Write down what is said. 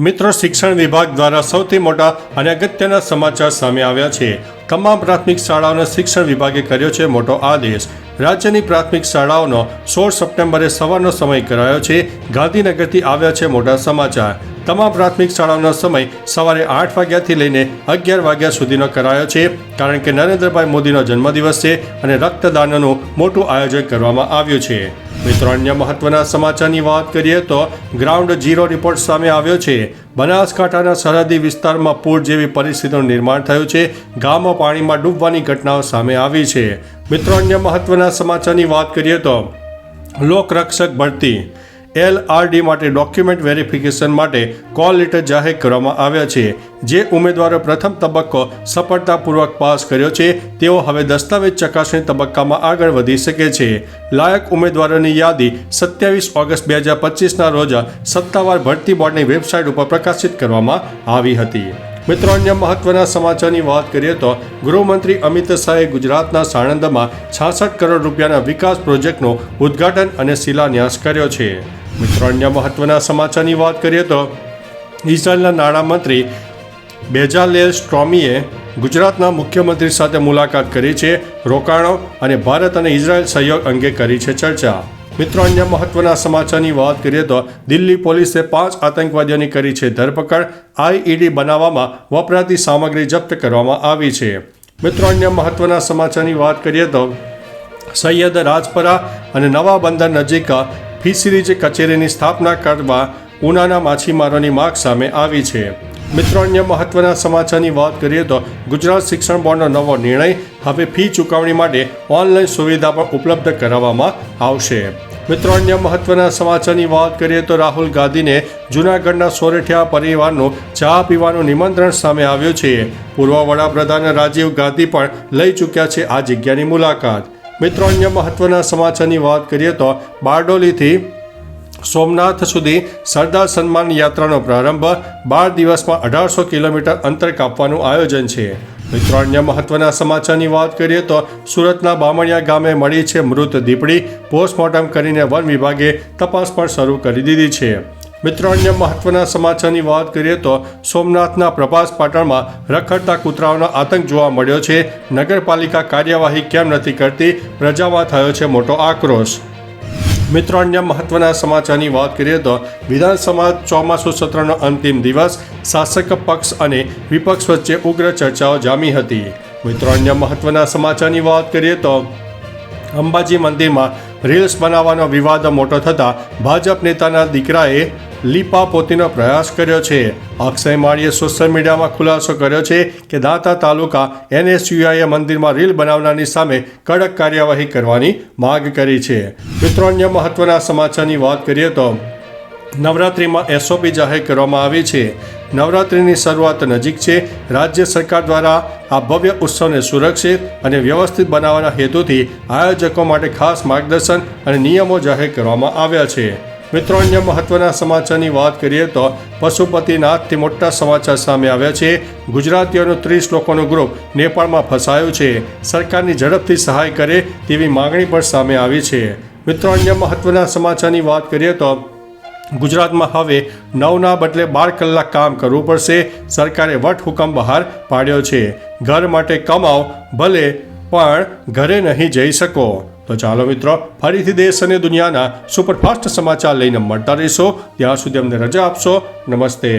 મિત્રો, શિક્ષણ વિભાગ દ્વારા સૌથી મોટા અને અગત્યના સમાચાર સામે આવ્યા છે। તમામ પ્રાથમિક શાળાઓના શિક્ષણ વિભાગે કર્યો છે મોટો આદેશ। રાજ્યની પ્રાથમિક શાળાઓનો 16 સપ્ટેમ્બરે સવારનો સમય કરાયો છે। ગાંધીનગરથી આવ્યા છે મોટા સમાચાર। તમામ પ્રાથમિક શાળાઓનો સમય સવારે 8 વાગ્યાથી લઈને 11 વાગ્યા સુધીનો કરાયો છે, કારણ કે નરેન્દ્રભાઈ મોદીનો જન્મદિવસ છે અને રક્તદાનનું મોટું આયોજન કરવામાં આવ્યું છે। મિત્રો, અન્ય મહત્વના સમાચારની વાત કરીએ તો ગ્રાઉન્ડ ઝીરો રિપોર્ટ સામે આવ્યો છે। બનાસકાંઠાના સરહદી વિસ્તારમાં પૂર જેવી પરિસ્થિતિનું નિર્માણ થયું છે। ગામો પાણીમાં ડૂબવાની ઘટનાઓ સામે આવી છે। મિત્રો, અન્ય મહત્વના સમાચારની વાત કરીએ તો લોકરક્ષક ભરતી LRD માટે ડોક્યુમેન્ટ વેરિફિકેશન માટે કોલ લેટર જાહેર કરવામાં આવ્યા છે। જે ઉમેદવારો પ્રથમ તબક્કો સફળતાપૂર્વક પાસ કર્યો છે તેઓ હવે દસ્તાવેજ ચકાસણી તબક્કામાં આગળ વધી શકે છે। લાયક ઉમેદવારોની યાદી 27 ઓગસ્ટ 2025ના રોજ સત્તાવાર ભરતી બોર્ડની વેબસાઇટ ઉપર પ્રકાશિત કરવામાં આવી હતી। મિત્રો, અન્ય મહત્વના સમાચારની વાત કરીએ તો ગૃહમંત્રી અમિત શાહે ગુજરાતના સાણંદમાં 66 કરોડ રૂપિયાના વિકાસ પ્રોજેક્ટનું ઉદ્ઘાટન અને શિલાન્યાસ કર્યો છે। મિત્રો, અન્ય મહત્વના સમાચારની વાત કરીએ તો ઇઝરાયલના નાણામંત્રી બેઝાલેલ સ્ટ્રોમીએ ગુજરાતના મુખ્યમંત્રી સાથે મુલાકાત કરી છે। રોકાણો અને ભારત અને ઇઝરાયલ સહયોગ અંગે કરી છે ચર્ચા। મિત્રો, અન્ય મહત્વના સમાચારની વાત કરીએ તો દિલ્હી પોલીસે 5 આતંકવાદીઓની કરી છે ધરપકડ। IED બનાવવામાં વપરાતી સામગ્રી જપ્ત કરવામાં આવી છે। મિત્રો, અન્ય મહત્વના સમાચારની વાત કરીએ તો સૈયદ રાજપરા અને નવા બંદર નજીક ફિશરીઝ કચેરીની સ્થાપના કરવા ઉનાના માછીમારોની માગ સામે આવી છે। મિત્રો, અન્ય મહત્વના સમાચારની વાત કરીએ તો ગુજરાત શિક્ષણ બોર્ડનો નવો નિર્ણય, હવે ફી ચૂકવણી માટે ઓનલાઈન સુવિધા પણ ઉપલબ્ધ કરાવવામાં આવશે। મિત્રો, અન્ય મહત્વના સમાચારની વાત કરીએ તો રાહુલ ગાંધીને જૂનાગઢના સોરઠિયા પરિવારનું ચા પીવાનું નિમંત્રણ સામે આવ્યું છે। પૂર્વ વડાપ્રધાન રાજીવ ગાંધી પણ લઈ ચૂક્યા છે આ જગ્યાની મુલાકાત। મિત્રો, અન્ય મહત્વના સમાચારની વાત કરીએ તો બારડોલીથી સોમનાથ સુધી સરદાર સન્માન યાત્રાનો પ્રારંભ। 12 દિવસમાં 1800 કિલોમીટર અંતર કાપવાનું આયોજન છે। મિત્રો, અન્ય મહત્વના સમાચારની વાત કરીએ તો સુરતના બામણિયા ગામે મળી છે મૃત દીપડી। પોસ્ટમોર્ટમ કરીને વન વિભાગે તપાસ પણ શરૂ કરી દીધી છે। મિત્રો, અન્ય મહત્વના સમાચારની વાત કરીએ તો સોમનાથના પ્રભાસ પાટણમાં રખડતા કૂતરાઓનો આતંક જોવા મળ્યો છે। નગરપાલિકા કાર્યવાહી કેમ નથી કરતી, પ્રજામાં થયો છે મોટો આક્રોશ। મિત્રો, અન્ય મહત્વના સમાચારની વાત કરીએ તો વિધાનસભા ચોમાસુ સત્રનો અંતિમ દિવસ, શાસક પક્ષ અને વિપક્ષ વચ્ચે ઉગ્ર ચર્ચાઓ જામી હતી। મિત્રો, અન્ય મહત્વના સમાચારની વાત કરીએ તો અંબાજી મંદિરમાં રીલ્સ બનાવવાનો વિવાદ મોટો થતાં ભાજપ નેતાના દીકરાએ લીપાપોતીનો પ્રયાસ કર્યો છે। અક્ષય માળીએ સોશિયલ મીડિયામાં ખુલાસો કર્યો છે કે દાંતા તાલુકા NSUIએ મંદિરમાં રીલ બનાવનારની સામે કડક કાર્યવાહી કરવાની માંગ કરી છે। મિત્રો, અન્ય મહત્વના સમાચારની વાત કરીએ તો નવરાત્રિમાં SOP જાહેર કરવામાં આવી છે। નવરાત્રિની શરૂઆત નજીક છે। રાજ્ય સરકાર દ્વારા આ ભવ્ય ઉત્સવને સુરક્ષિત અને વ્યવસ્થિત બનાવવાના હેતુથી આયોજકો માટે ખાસ માર્ગદર્શન અને નિયમો જાહેર કરવામાં આવ્યા છે। મિત્રો, અન્ય મહત્વના સમાચારની વાત કરીએ તો પશુપતિનાથથી મોટા સમાચાર સામે આવ્યા છે। ગુજરાતીઓનું 30 લોકોનું ગ્રુપ નેપાળમાં ફસાયું છે। સરકારની ઝડપથી સહાય કરે તેવી માંગણી પણ સામે આવી છે। મિત્રો, અન્ય મહત્વના સમાચારની વાત કરીએ તો ગુજરાતમાં હવે 9ના બદલે 12 કલાક કામ કરવું પડશે। સરકારે વટહુકમ બહાર પાડ્યો છે। ઘર માટે કમાઓ, ભલે પણ ઘરે નહીં જઈ શકો। તો ચાલો મિત્રો, ફરીથી દેશ અને દુનિયાના સુપરફાસ્ટ સમાચાર લઈને મળતા રહીશો। ત્યાં સુધી અમને રજા આપશો। નમસ્તે।